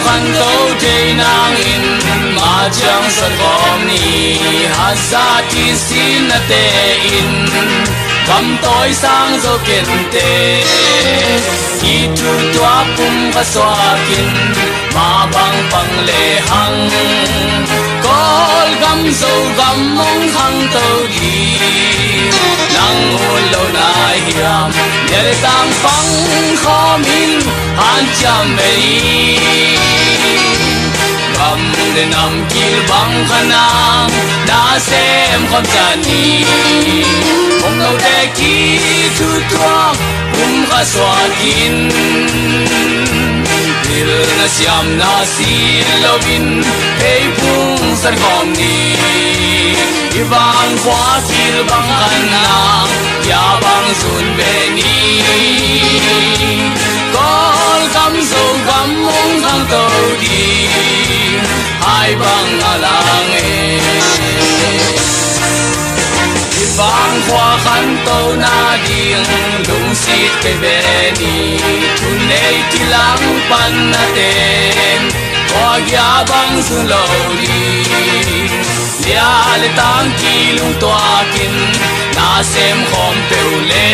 khăn tấu thế nàng in mà chẳng sân gom ni hát ra thì xin tê in cầm tối sang dấu kiện tê khi thu tua cùng và xoa kinh mà bằng lệ hăng có găm dấu găm mong hăng tấu đi nắng hôn lâu nai hiểm nhớ tam phăng khó min han chăm mê gam le nam kil bang khana na sem khom chani om lo de ki tu tua kha swakin dil na siam na si lovin hey pung san khom ni ibang khwa kil bang khana ya bang sun be ni kol kam zo gam mong hang to di hai bang alang ibang khwa khan to na ding lung sit ke be ni thun nei tilang pan na ten kwa ya bang sun lo di lia le tang ki lung to akin na sem khom peu le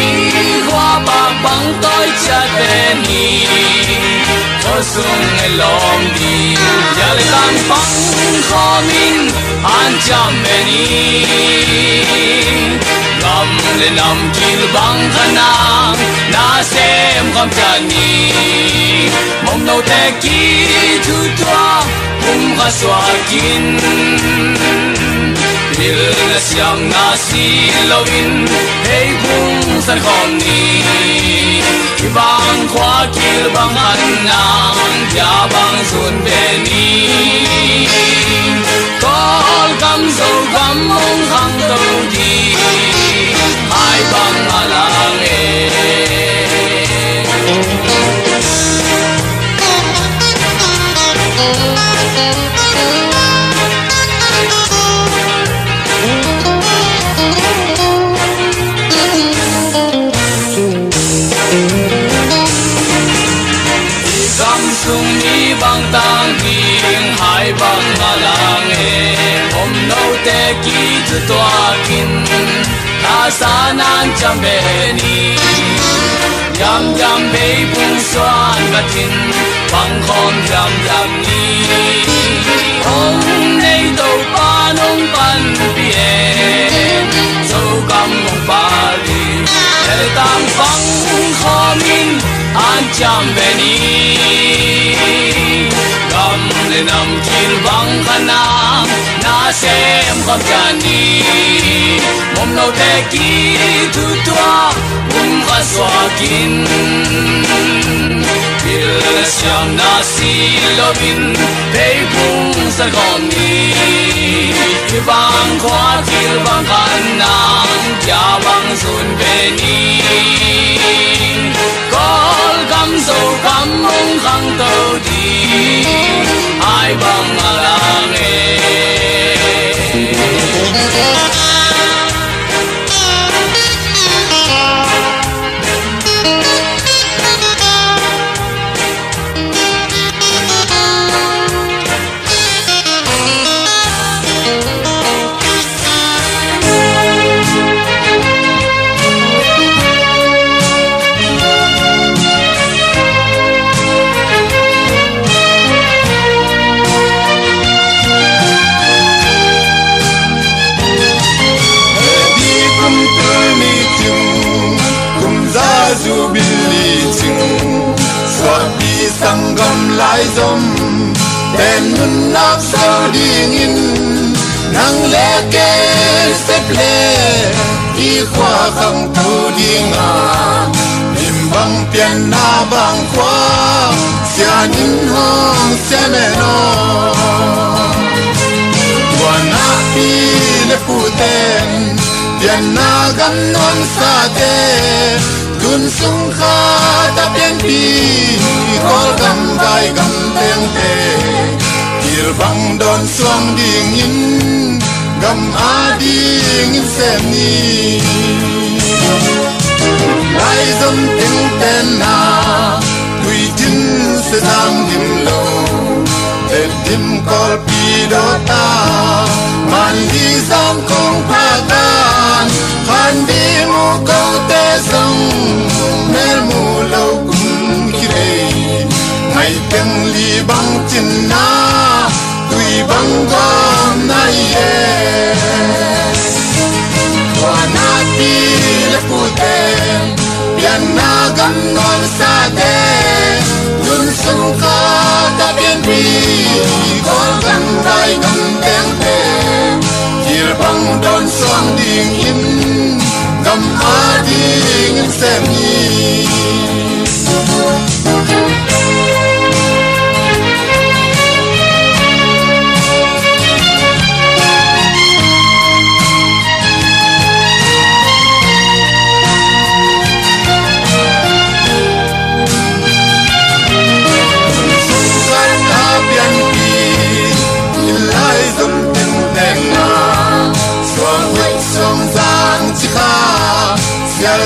i khwa ba bang toi cha be ni cho sung lom di ya le tang pang kho min an cham be ni gam le nam kil bang khana na sem khom cha ni mong no te ki tu tua kha swakin dil na siam na si lovin hey pung san khom ni ibang khwa kil bang anna ya bang sun be ni kol kam zo gam mong hang to di hai bang alang sung ni bang tang king hai bang alang om no te ki tu toa kin ta sanan cham be ni yam yam be bung swan batin bang khom yam ni om nei do pa nong pan bien so kam mong pa li le tang bang khomin an cham be ni gam le nam kil bang khana na sem khom chani mom no te ki tu tua kha swakin dil siam na si lovin pei pung san khom ni bang khwa kil bang khana ya bang sun be ni kol kam zo kam mong khang to di ai bang alang zu billi ching swat bi sangam lai zom ten nun nak so ding in nang le ke se ple i khwa khang tu ding a lim bang pian na bang khwa sia nin hong se me no wana pi le pu ten pian na gan non sa te tuôn sung kha ta bên pi có gầm gai gầm tiếng tê kir bang don suang ding in gam a ding in sem ni lai dom tiếng tên na tùy tin se dang dim lo te dim kol pi do ta man di zong kong pa tan khan di mu câu te sông mel mu lâu kum kire ngày tiếng li bang chin na tùy bang gom na ye qua na pi le pu te pian na gam ngon sa te lun sung ka ta bien pi kol gam dai gam teng te kir bang don suang ding in gam a ding in sem ni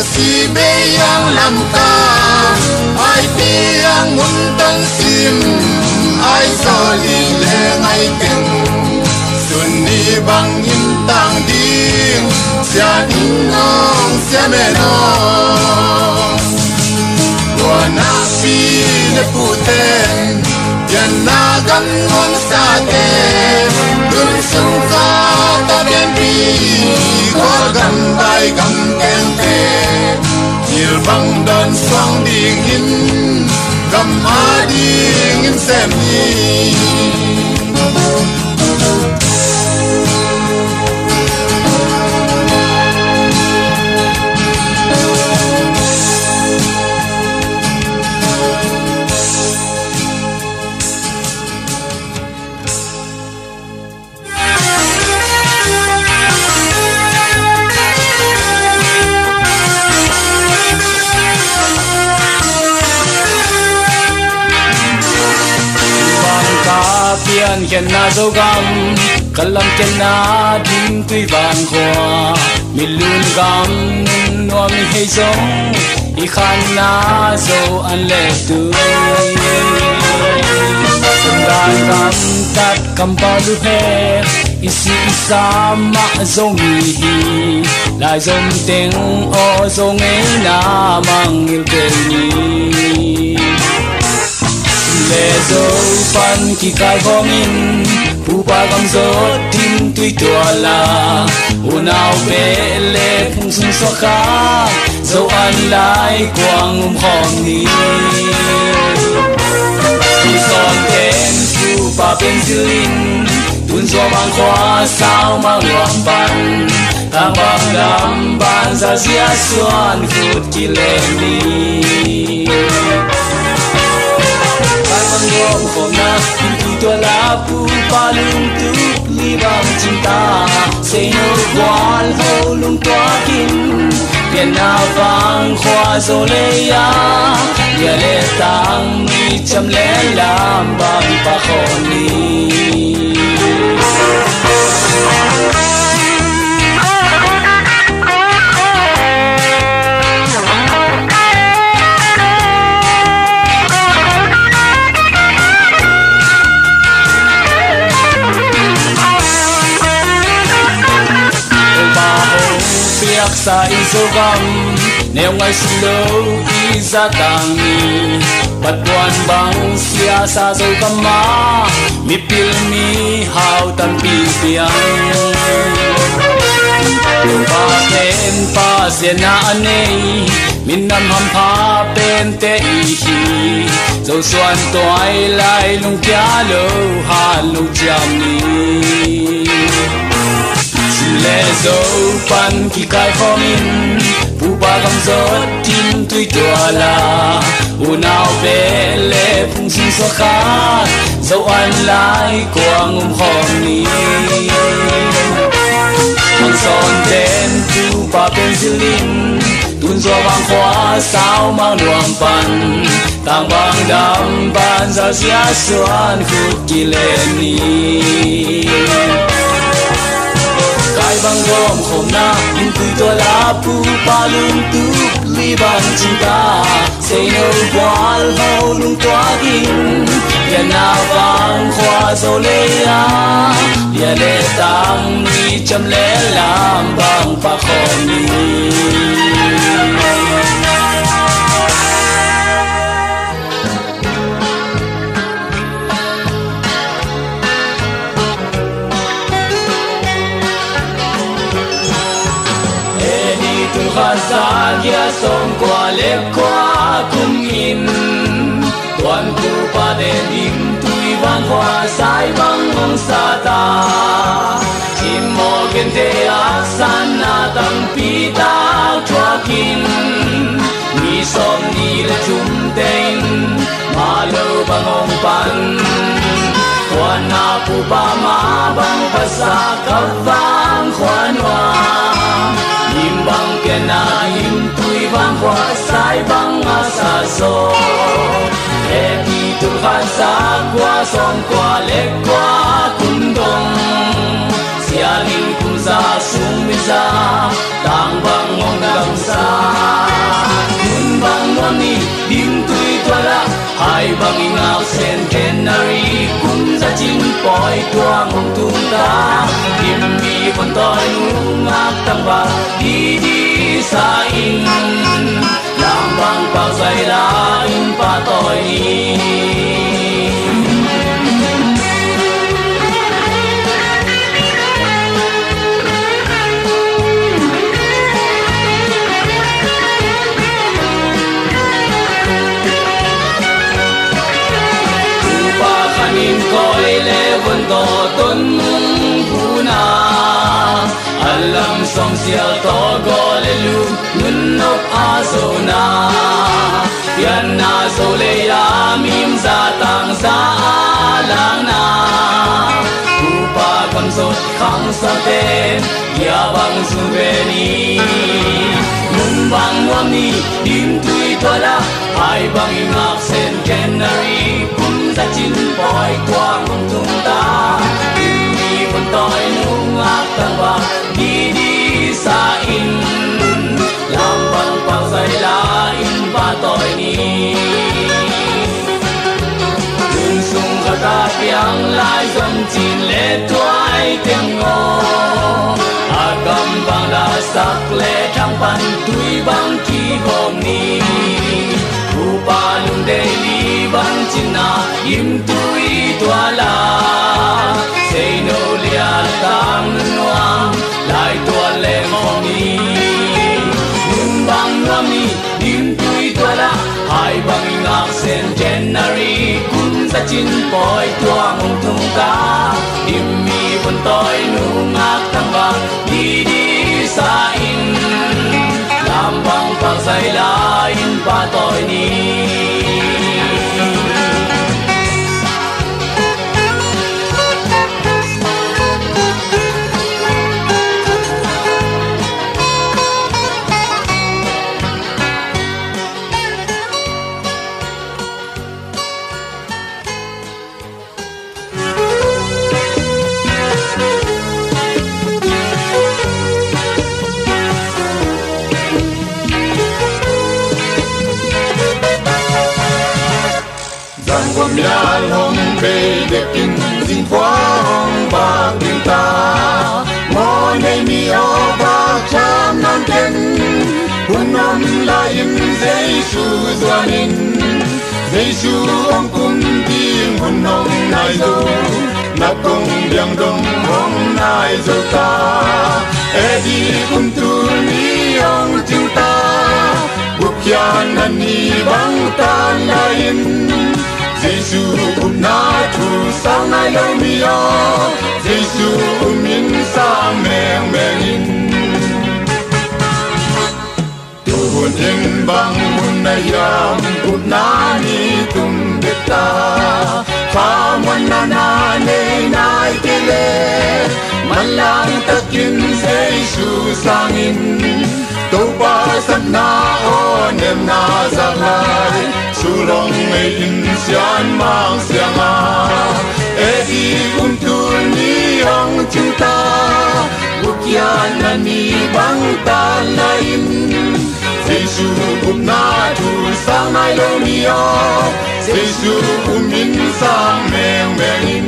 si be yang lam ka ai pi yang mun tan sim ai so li le ngai ken sun ni bang in tang ding sia ding nong sia me no wa na pi le pu ten yan na gam ngon sa te dun sung ka ta bien pi ko gam bai gam ken te kir bang don suang ding in gam a ding in sem ni pian ken na zo gam kalam ken na dim tui van khoa mi lun gam no mi hei zo I khan na zo an le tu sundan gam tat kam pa lu he isi isa ma zo mi hi lai zom teng o zo ngei na mang il ke ni le zo pan ki kai vomin pu pa gam zo tim tui tua la unau be le phung sung so kha zo an lai quang khom ni ki son ten pu pa ben zilin tun zo mang khwa sao mang luang ban tang bang dam ban za zia suan khut ki le ni ngom khom na tu tua la pu pa lung tu li bang cinta say no kwal ho lung tua kin pian na vang khwa zo le ya ya le tang ni cham le lam bang pa khon ni sa isogam neo ngai silo iza tangi patuan bang sia sa zo kama mi pil mi hau tan pi piang pa pen pa sena anei min nam ham pha pen te i hi zo suan toai lai lung kya lo ha lu jam ni le zo pan ki kai khomin pu ba gam zo tim tui tua la unau be le phung sing so kha zo an lai quang khom ni man son ten pu ba ben zilin tu tuôn gió vang khóa sao mang nuông pan tang bang đam ban ra xia xuan khúc kỳ lên ni cái bang gom khom na in tui to la pu pa lung tu li ban cinta say no wal ho lung toa king ya na vang khóa zo le ya ya le tang ni cham le lam bang pa khom ni Khazagya song qua le qua kum in tuan tu pa de dim tui vang hoa sai bang ong sa ta chim mo gen te asan na tam pi ta chua kin ni som ni le chum ten ma lo bang ong pan tuan na pu pa ma bang pa sa ka vang khoan wa bang kena him tui bang hoa sai bang asa so eti tu khan sa qua son qua le qua kun dong sia lin kum za sung mi za tang bang ngong dang sa kun bang wani him tui tola hai bang ingao centenary kum za chin poi tua ngong tung ta him mi bon toi nu ngak tang ba di sa in lam bang pao sai la in pa toi pa khanin koi le von to ton buna alam som sial to go le lu nun nok azona yan na so le ya mim za tang za lang na upa kam so khang sa te ya bang su ve ni nun bang wam ni dim tui to la ai bang ngak sen canary kum za chin poi twang tung ta ni von toi nu ngak tang ba di sa in lam bang pao sai la in ba toi ni lung sung khata piang lai zom chin le toai tem ngo agam bang da sak le thang pan tui bang ki hom ni upa lung de li bang chin na im tui tua la say no lia tam nuang lai tua le mong ni nun bang nuam ni dim tui tua la hai bang ngak sen January kun sa chin poi tua mong tung ta dim mi bon toi nu ngak tang ba di sa in lam bang pang sai la in pa toi ni Mial hong bay de kin ding phwa hong ba kin ta mo nei mi o ba cham non ken unom la im Giêsu doanin Giêsu ong kum tim unom nai do na kong biang dong hong nai zo ta edi kum tu ni ong ting ta bukyan ani bang ta lain Giêsu na thu sang nai lo mi o Giêsu min sa meng meng in tu hun in bang mun na yam put na ni tum beta fa mun na nei nai ke le man lang takin Giêsu sang in to pa san na sian mang sianga edi kuntul ni ang cinta bukian nani bang talain Jesu na tu sang nai lo mio Jesu min sang meng mengin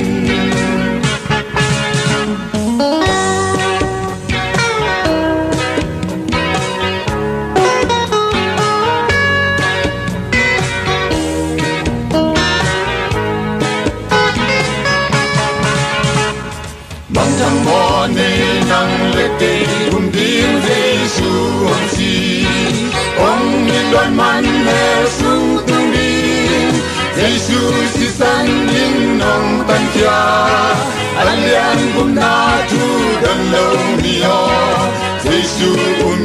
Mang thang mo ne nang le te hum ding Jesu hong si Ông nhìn đôi mắt mẹ sung tung đi Giêsu si san in nong tan kia Anh lian bum na tu dan lâu mio Giêsu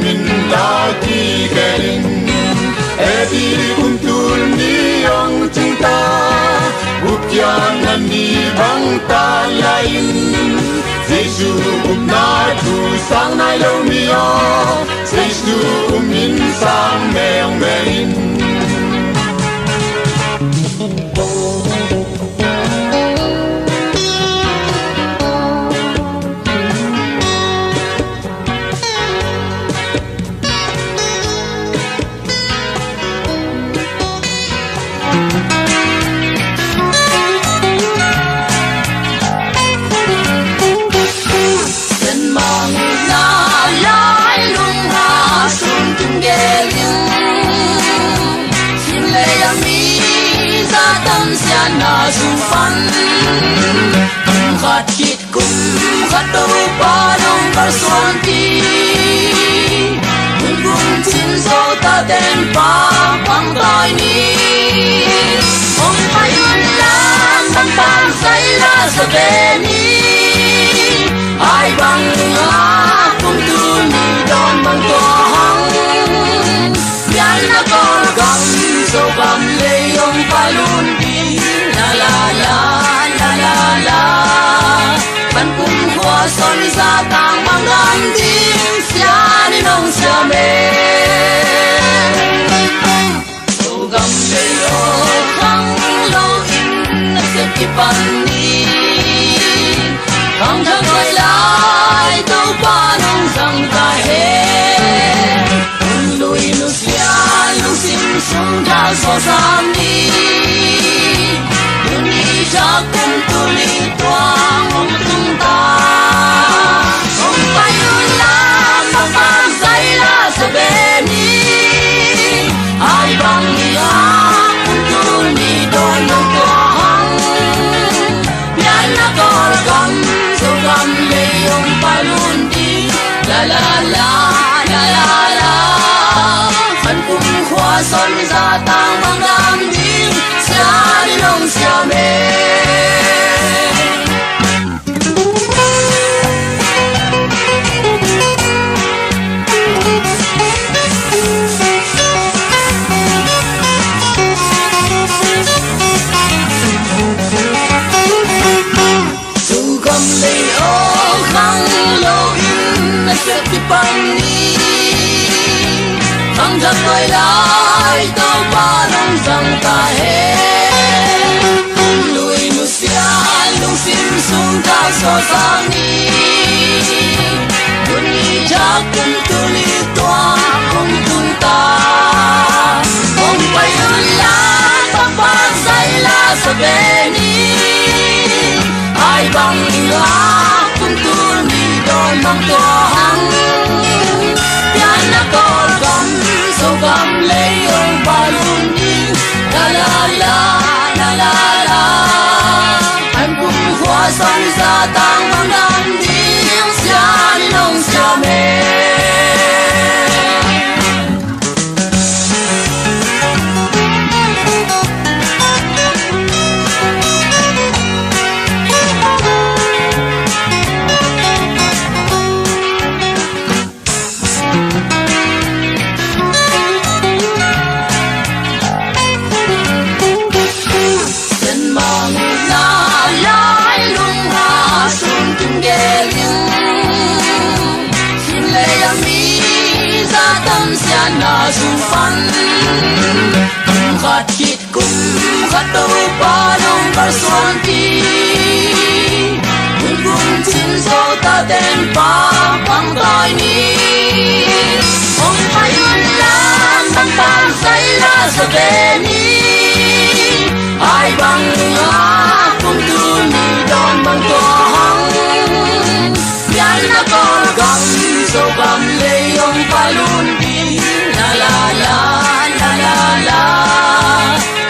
min la ki gelin Edi kum tul ni ang cinta Bukian nani bang ta lain Giêsu na tu sang nai lâu mio Giêsu min sang meng mengin na su fan khát chít cung khát đâu ba đông par son ti mun gun sin so ta den pa quang tai ni ong pai un la sang pan sai la sa be ni ai bang nga kum tu ni don bang to hang yan na kor gam so gam le ong palun la la la Ban cung hoa son ra tang mang ngam tim sia ni nong sia me So gam le o khang lo in na se ki pan ni Khang thang quay lại đâu ba nong sang ta he Lui nu sia lu sim sung tha so sam ni Cha kum tu li tuang ong tung ta ong pai un la mang mang sai la sa be ni ai bang ya kum tu ni don nong to hang yan na kor gam so gam le ong pai un di la la la la la la phan kum khwa son ra tang mang gam di sia ni nong sia me Khang thang quay lại đâu ba nong sang ta he lui nu sia lung sim sung ta so sang ni Duni cha kum tu li toa kum tung ta Ong pai un la ta pa sai la sa be ni ai bang nga kum tu ni don mang to hang Kor gam so gam le ong balun ni la la la la la la anh cũng hoa son ra tang mang đam tiếng sia ni nong sia me na su fan khát chít kum khato pa nong kar suan ti mun kum chin so ta ten pa pang tai ni ong payun lang bang pang sai la sa be ni ai bang nga kum tu ni don bang to hang yan na kor gam so gam le ong palun di la la la la la la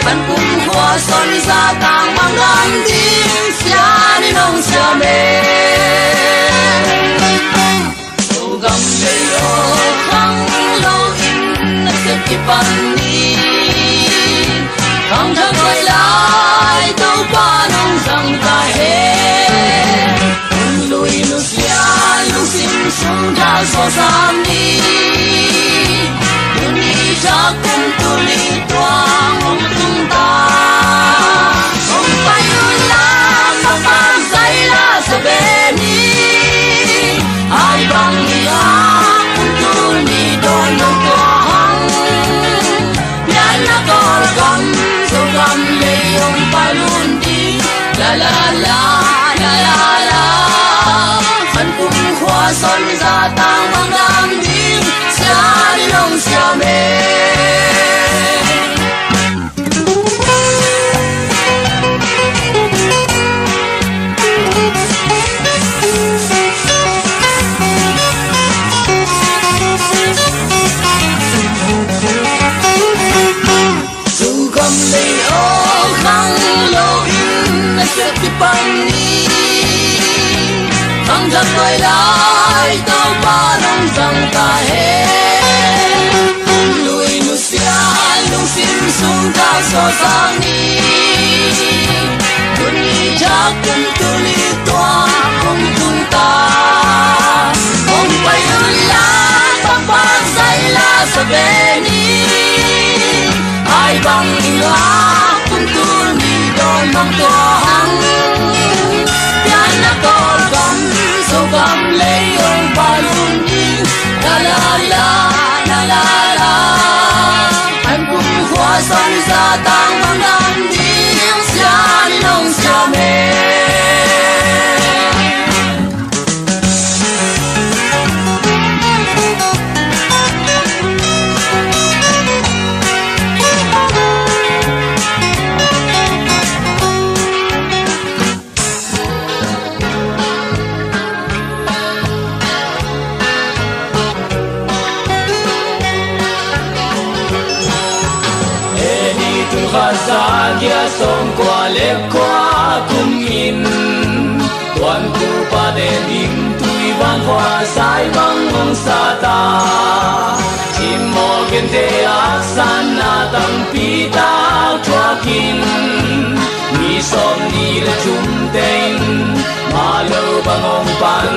ban kum hoa son sa tang mang lam ding sia ni nong sia me so gam le o khang lo in na se ki pan ni khang thang coi lại đâu pa nong sang ta he lui lu sia lu sim sung ta so sam ni cha kum tu li tuang ong tung ta ong pai la ma pa sai la sa be ni ai bang ya kum tu ni don nong to hang ya na kor gam so gam le ong pai lun di la la la la la la phan kum khwa son za tang mang dam ding sia ni nong sia me khang giặc quay lại tao ba nong rằng ta hết lui nu sia lung sim sung ta so sang ni dunia chắc cũng tu li toa không tung ta không phải la ta ba say la sa be ni ai bang nga cũng tu ni don mang toa hang na kor gam so gam le ong palun ni la la la la la la anh cũng hoa son sa tang mang đam ding sia ni nong sia me Khasagia song kwa le kwa kum in tuan ku pa de dim tui bang kwa sai bang ong sa ta chim mo gen te aksan na tam pi ta chua kin mi som ni le chum ten ma lo bang ong pan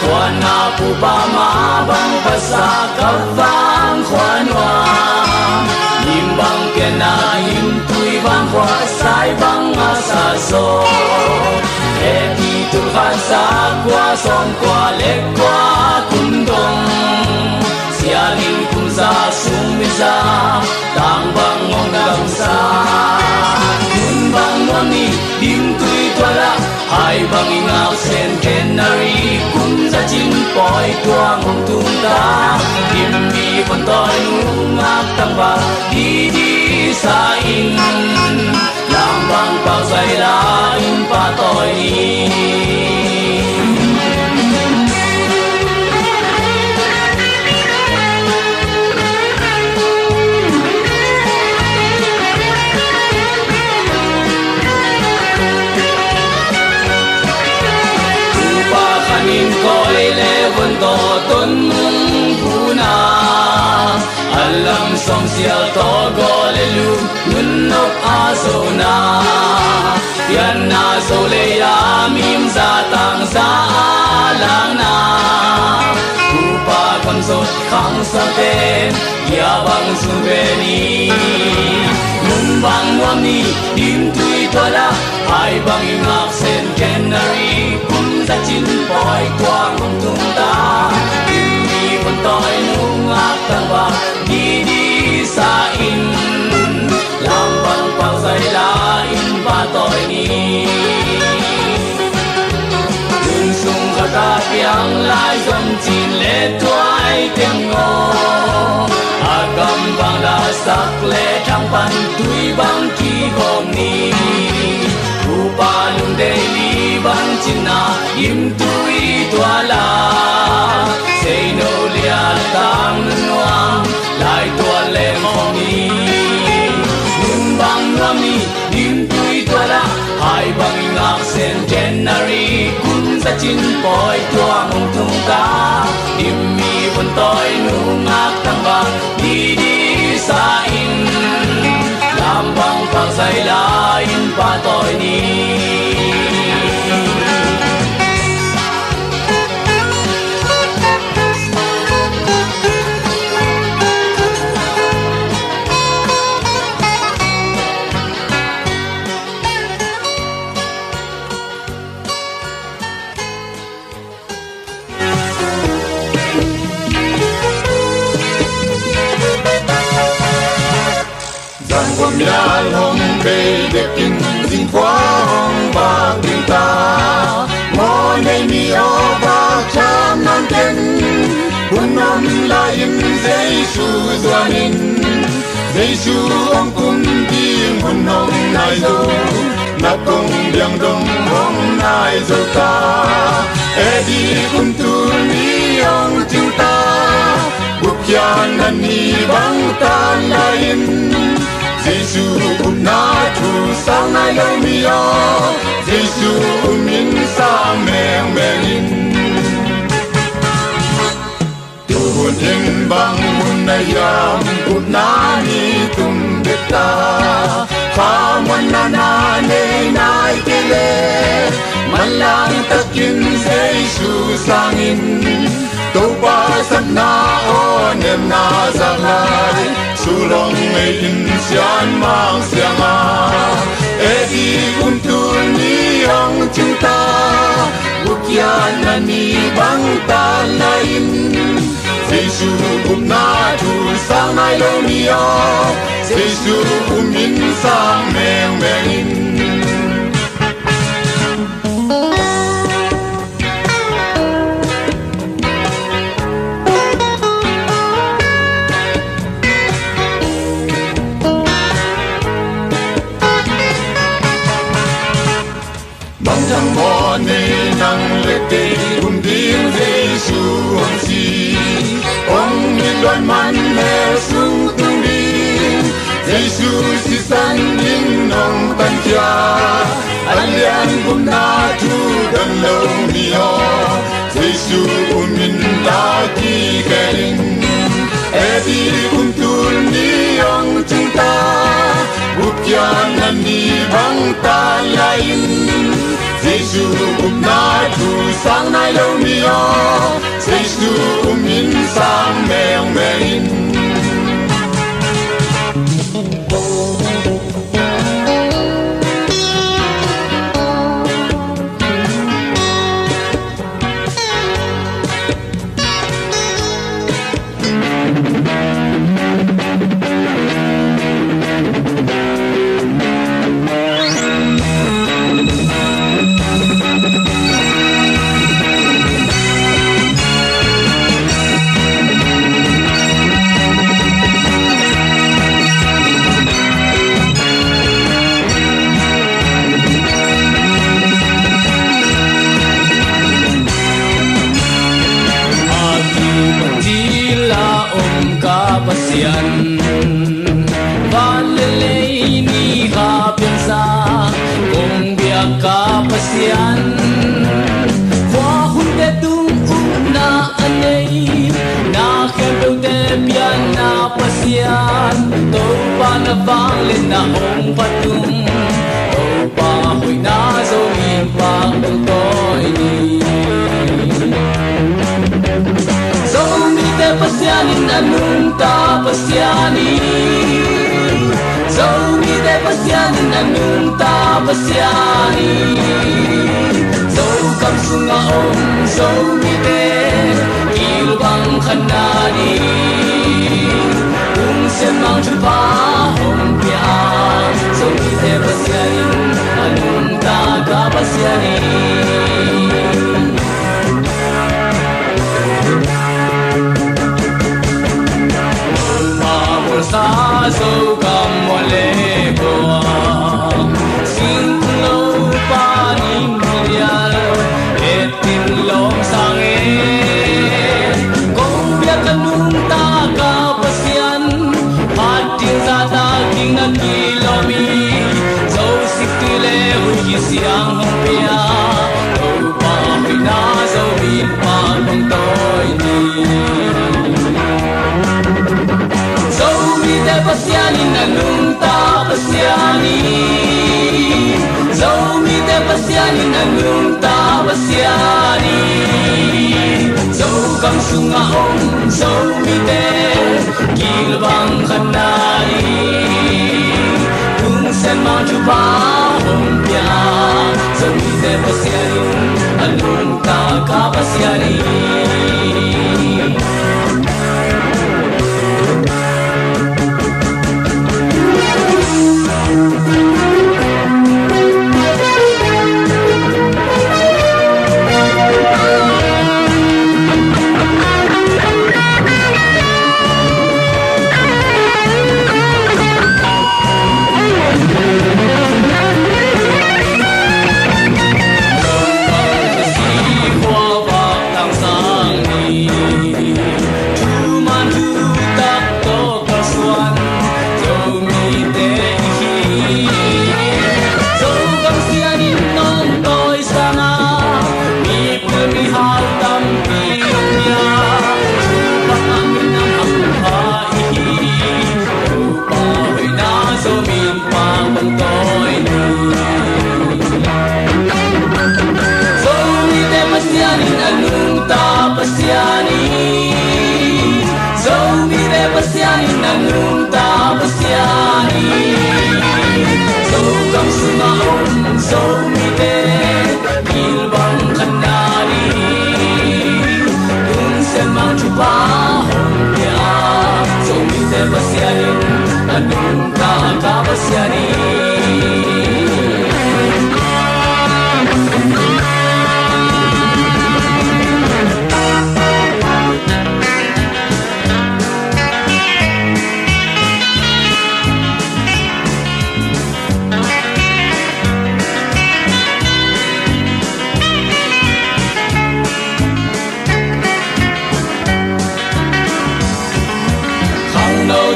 tuan na pu pa ma bang pa sa ka vang khoan wa bang kia na im tui bang hoa sai bang asa so e ti tu khan sa qua som qua le qua kum dong sia ling kum sa sum mi sa tang bang ong dam sa kun bang mo ni dim tui tola hai bang ingao sen canary kum sa chin poi tuang ong tung ta im mi con toi nu ngak tang ba di sa in lang bang bao say la in pa toi ni upa khanin koi le von to ton mung puna alam som sia to go le lu nun nok a so na yan na so le ya mim za tang sa lang na upa kam so khang sa te ya bang su be ni nun bang wa ni dim tui to la ai bang ngak sen canary kum za chin poi twang tung ta mi con toi nu ngak ta ba di sa in la สักเลทั้งปันตุยบางกีของนี้อุปาลุงเดลีบางจินายิ้มตุยตัวลาเซโนเลียตังนวงลายตัวเล่มของนี้นุ่มบางรำนี้ยิ้มตุยตัวละหายบางงักเซนเจนนารีคุณจะจินปล่อยตัวมงทุงกายิ้มมีบนต้อยนุ่งงักตั้งบางดีดีสาอินลำบางปักใส่ลายอินปาต้อยนี้ความยาลมเบยเด็กกินสิ่งฟ้าห้องบางดินตามอในมีออบากชามนอนเก่นหุ่นนมลายิมเซชูสวานินเซชูองคุมทีมหุ่นนมนายโซนักกงเบียงดงห้องนายโซตาเอดีคุมตูนีองจิงตาบุกยานันนีบังตาลายินGiêsu na thu sang nai lo mi yo Giêsu min sang meng meng in tu hun in bang hun na yam ut na ni tum beta kha mon na ne nai ke le man lang takin Giêsu sang in to ba san na o nem na za lai sulong ngay in sian mang sianga edi kuntul ni ang cinta bukyan na ni bang talain Giêsu na tu sang nai lo niyo Giêsu min sang meng meng in Chẳng bỏ nê năng lệ tê cùng tiếng Giêsu hồng si ông nhìn đôi mắt mẹ xuống tung đi Giêsu si san in nông tan cha anh liên cùng na thu đơn lâu mio Giêsu min la ki kering edi cùng tul ni ông chúng ta bukyan nani bang ta lain Giêsu na thu sang nai lo niyo Giêsu min sang meng meng in Pasian Valelei ni ka piansa Kung biya ka pasian Kwa hunde tung na anay Na kembeu te pian na pasian Tau pa na vang lên na ong patung Tau pa huy na zo min pa tung toy ni Pasianin anong ta pasianin Zomi de pasianin anong ta pasianin Zokam sungaong zomi de ilbang kanani Kung semang chupa hong piang Zomi de pasianin anong ta ka pasianin sa ta kapasyan Hating sa taging na kilomi Dâu xích tươi lê hùi kì siang hông pia Dâu pa huy na dâu bin pa bông tôi ni Dâu mi te pasyanin anong ta pasyani Dâu mi te pasyanin anong ta pasyani Dâu kang sungaong dâu mi te kilbang kanari Kung sen mang chupa hong pia Dâu mi te pasyanin anong ta kapasyani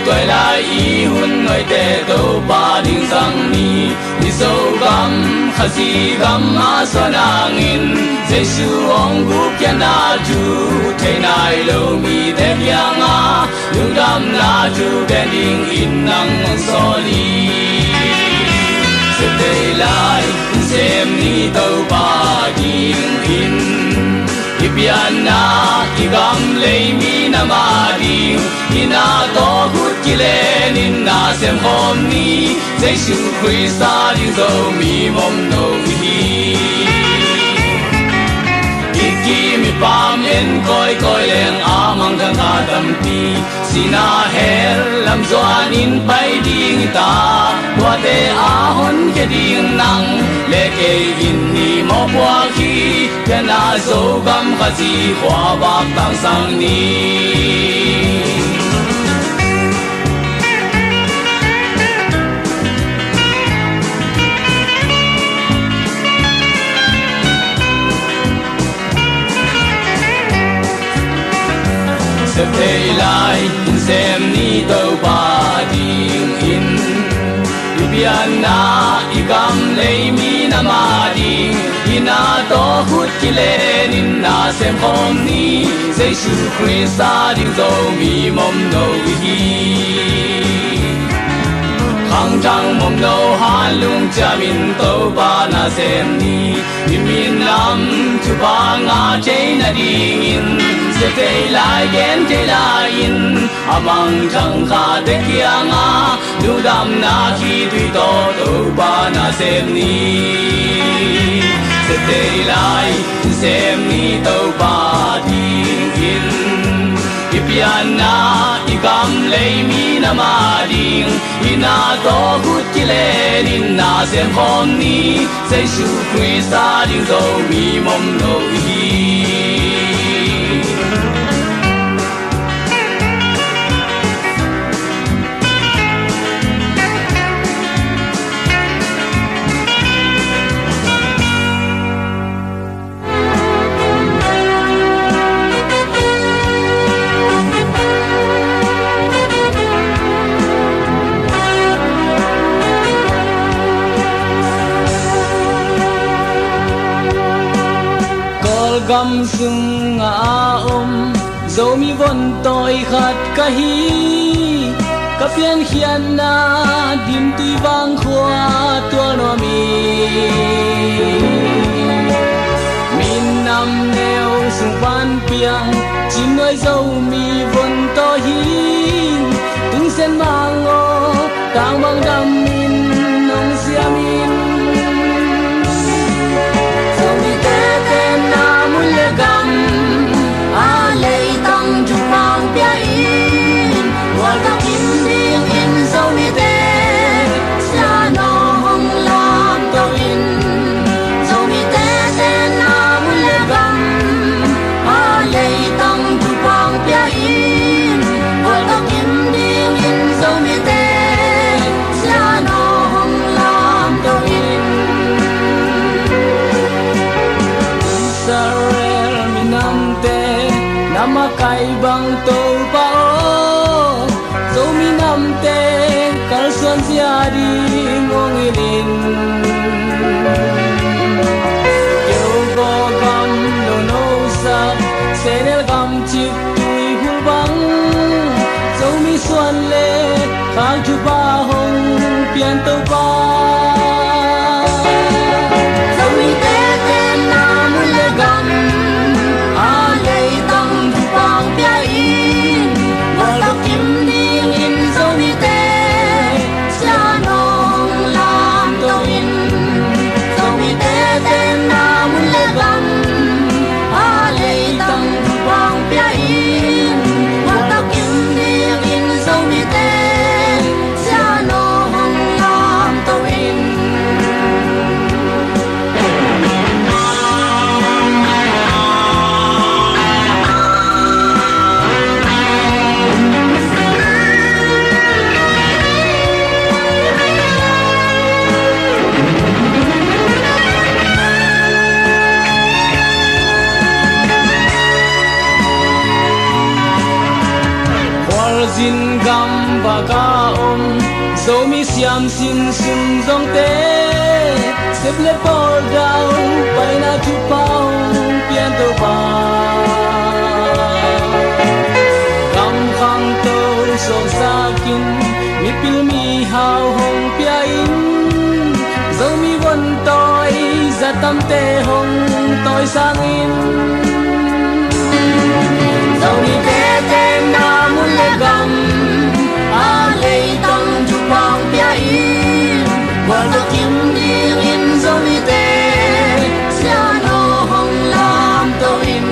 tuổi lại y hun người tê tô ba đinh sang ni đi sâu gam khát si gam ma so nang in Giêsu ông gu kian na chu thế này lâu mi thế yang a lưu đam na chu bên đinh in nang so li sẽ tê lại xem ni tô ba đinh in Ipiana igam lei mi na madi ina to gut kilen na sem hom ni Giêsu Christa đi dâu mi mom no hi Iki mi pam en koi leng amang kang adam ti sina hel lam zoan in pai ding ta wa te ahon ke ding nang le ke in ni mo bua khi na zo gam kha ji hwa bak tang sang ni sẽ thấy lại xem ni đâu ba ding in Ipiana igam lei mi na ma ding ina to hút ki lên in na xem hom ni Giêsu Christa ding zo mi mom no hi Hang trăng mom no han lung cha min to ba na xem ni min lam chu ba nga che na ding in sẽ thấy lại gen thế lại in amang trăng kha te kia nga lưu đam na khi tùy to to ba na xem ni sẽ thấy lại xem ni to ba ding in Ipiana igam lei mi na ma ding ina to hút ki lên in na xem hom ni Giêsu Christa ding zo mi mom no hi cầm sung ngã dẫu mi vốn tôi khát cả hi cả phiền khian na dim tui vang khoa tua no min nam neo sung van piang chim ơi dẫu mi vốn to hin tung sen mang o tang bang dam min nong sia min dẫu mi te te na mun le gam a lei tang chu pang pia in wa ta kim ding in dẫu mi te sia no hong lam to in dẫu mi te te na mun le gam a lei tang chu pang pia in wa ta kim ding in dẫu mi te sia no hong lam to in Israel minamte namakai bang to pa o dẫu mi nam te kal suan sia di ngong ilin yo go gam lo no sa senel gam chip tui hul bang dẫu mi suan le khang chu ba hong pian to pa dẫu mi te te na mun le gam a lei tang chu pang pia in wa lo kim ding in dẫu mi te sia nong lam to in dẫu mi te te na mun le gam a lei tang chu pang pia in wa lo kim ding in dẫu mi te sia nong lam to in Zin gam baga dẫu mi siam sin sung dong te xếp lệ por dao bay na chu pao pian to ba gam khang to song sa kin mi pil mi hao hong pia in dẫu mi von toi za tam te hong toi sang in dẫu mi te te na mun le gam a lei tang chu pang pia in wa lo kim ding in dẫu mi te sia no hong lam to in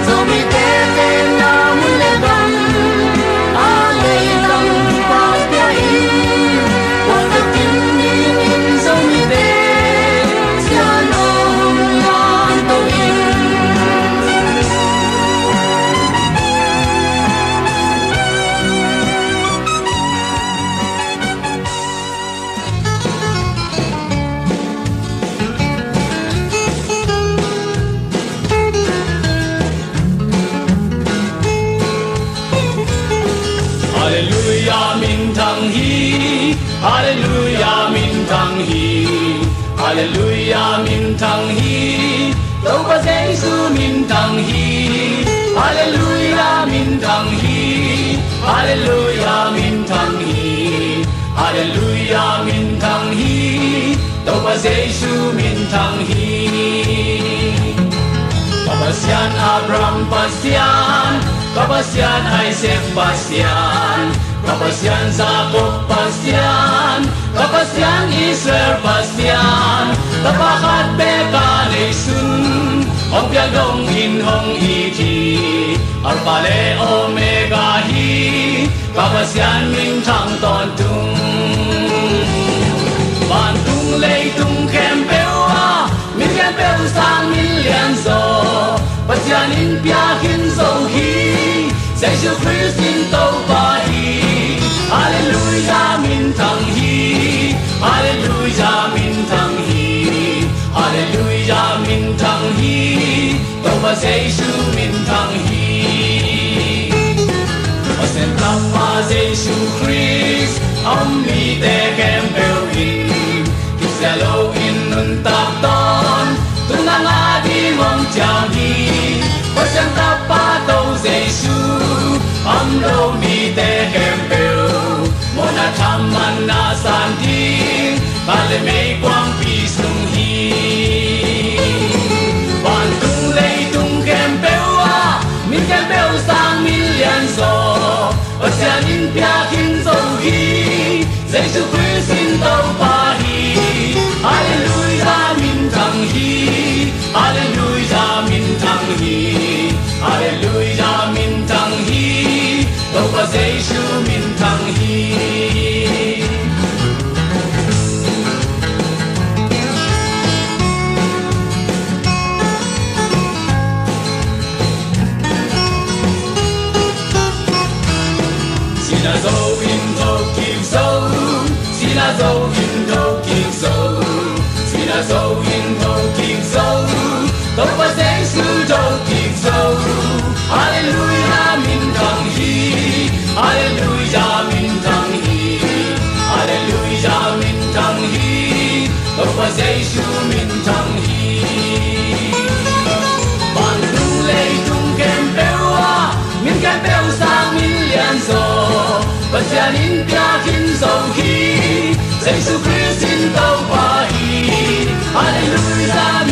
dẫu mi te te na mun le gam a lei tang chu pang pia in wa lo kim ding in dẫu mi te sia no hong lam to in Hallelujah min thang hi Hallelujah min thang hi Hallelujah min thang hi Đâu có Giêsu min thang hi Hallelujah min thang hi Hallelujah min thang hi Hallelujah min thang hi Đâu có Giêsu min thang hi Kapasyan Abraham pasyan Kapasyan Isaac pasyan Kapasyan Jacob pasyan Kapasyan Israel pasyan Tapakat beka nation Ong piagong in hong iti Alpale omega hi Kapasyan min thang ton tung Ban tung lei tung kem pewa Min kem peu sang min lian zo Pasyan in piakin zo hi Giêsu Christ in tàu ba hi Hallelujah min thang hi Hallelujah min thang hi Hallelujah min thang hi tàu ba Giêsu min thang hi Pasen tapa Giêsu Christ ông mi te kem peu in Kisalo in nun tap ton Tunang adi mong chang hi te kem peu mo na tham man na san ding ba le mei quang pi sung hi ban tung lei tung kem peu a min kem peu sang min lian so ba sia nin pia kin zo hi Jesus Christ in tàu pa hi Hallelujah min thăng hi Hallelujah min thăng hi Hallelujah min thăng hi tàu pa Jesus min thăng hi Sina zo in tàu kim zo Sina zo in tàu kim zo Sina zo in tàu kim zo tàu pa Jesus tàu kim zo Hallelujah min thăng hi Hallelujah min thăng hi Hallelujah min thăng hi tàu pa Jesus min thăng hi ban tung lei tung kem peu a min kem peu sang min lian zo ba sia nin pia kin zo hi Jesus Christ in tàu pa hi Hallelujah